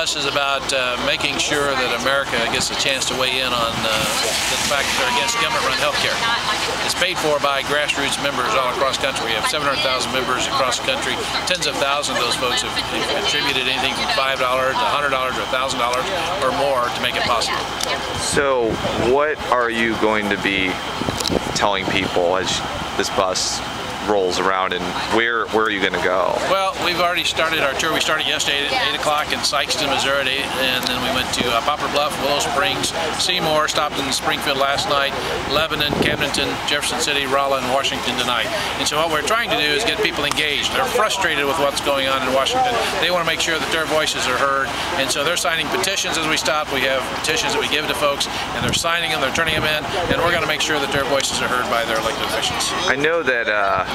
bus is about making sure that America gets a chance to weigh in on the fact that they're against government-run health care. It's paid for by grassroots members all across the country. We have 700,000 members across the country. Tens of thousands of those folks have contributed anything from $5 to $100 to $1,000 or more to make it possible. So what are you going to be telling people as this bus rolls around, and where are you going to go? Well, we've already started our tour. We started yesterday at 8 o'clock in Sykeston, Missouri, and then we went to Poplar Bluff, Willow Springs, Seymour, stopped in Springfield last night, Lebanon, Camdenton, Jefferson City, Rolla, and Washington tonight. And so what we're trying to do is get people engaged. They're frustrated with what's going on in Washington. They want to make sure that their voices are heard, and so they're signing petitions as we stop. We have petitions that we give to folks, and they're signing them, they're turning them in, and we're going to make sure that their voices are heard by their elected officials. I know that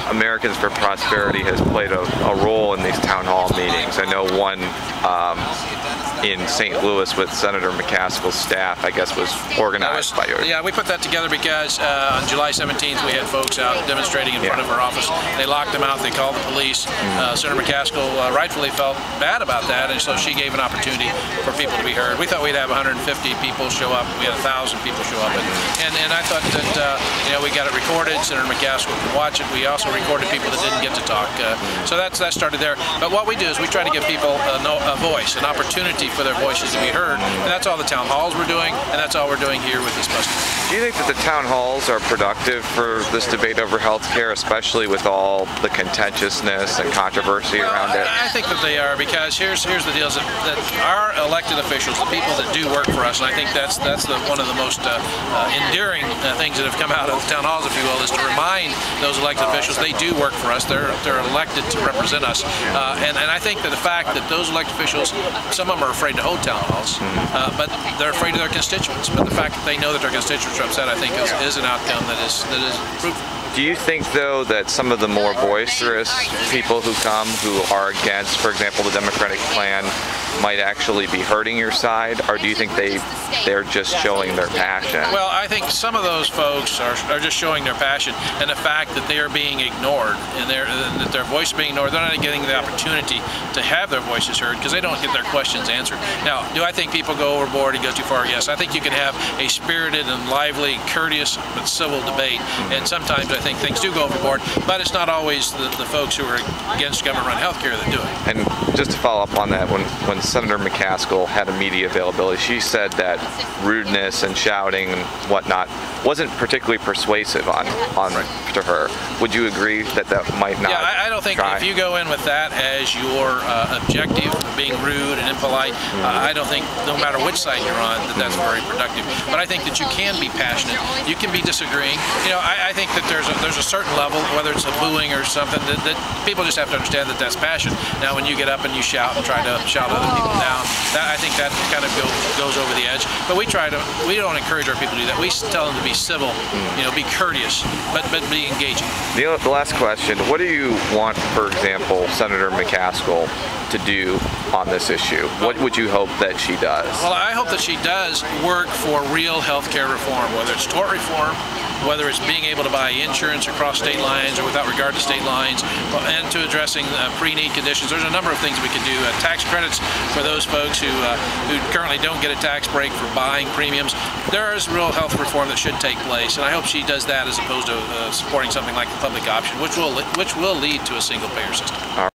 Americans for Prosperity has played a role in these town hall meetings. I know one in St. Louis with Senator McCaskill's staff, I guess, was organized by you. Yeah, we put that together because on July 17th we had folks out demonstrating in front of our office. They locked them out, they called the police. Senator McCaskill rightfully felt bad about that, and so she gave an opportunity for people to be heard. We thought we'd have 150 people show up. We had 1,000 people show up, and I thought that we got it recorded. Senator McCaskill could watch it. We also recorded people that didn't get to talk. So that started there. But what we do is we try to give people a voice, an opportunity for their voices to be heard, and that's all the town halls we're doing, and that's all we're doing here with this bus. Do you think that the town halls are productive for this debate over health care, especially with all the contentiousness and controversy around it? I think that they are, because here's the deal, is that our elected officials, the people that do work for us, and I think that's one of the most endearing things that have come out of the town halls, if you will, is to remind those elected officials they do work for us. They're elected to represent us, and I think that the fact that those elected officials, some of them are afraid to hold town halls, but they're afraid of their constituents. But the fact that they know that their constituents are upset, I think, is an outcome that is fruitful. Do you think, though, that some of the more boisterous people who come, who are against, for example, the Democratic plan, might actually be hurting your side, or do you think they're just showing their passion? Well, I think some of those folks are just showing their passion, and the fact that they are being ignored, and that their voice is being ignored. They're not getting the opportunity to have their voices heard because they don't get their questions answered. Now, do I think people go overboard and go too far? Yes. I think you can have a spirited and lively, courteous but civil debate, and sometimes I think things do go overboard, but it's not always the folks who are against government-run health care that do it. And just to follow up on that, when Senator McCaskill had a media availability, she said that rudeness and shouting and whatnot wasn't particularly persuasive to her. Would you agree that might not? Yeah, I don't think if you go in with that as your objective, being rude and impolite, I don't think, no matter which side you're on, that's very productive. But I think that you can be passionate. You can be disagreeing. I think that there's a certain level, whether it's a booing or something, that people just have to understand that that's passion. Now, when you get up and you shout and try to shout other people down, I think that kind of goes over the edge. But we don't encourage our people to do that. We tell them to be civil, be courteous, but be engaging. The last question: what do you want, for example, Senator McCaskill to do on this issue? What would you hope that she does? Well, I hope that she does work for real health care reform, whether it's tort reform, whether it's being able to buy insurance across state lines or without regard to state lines, and to addressing pre-need conditions. There's a number of things we can do. Tax credits for those folks who currently don't get a tax break for buying premiums. There is real health reform that should take place, and I hope she does that as opposed to supporting something like the public option, which will lead to a single-payer system.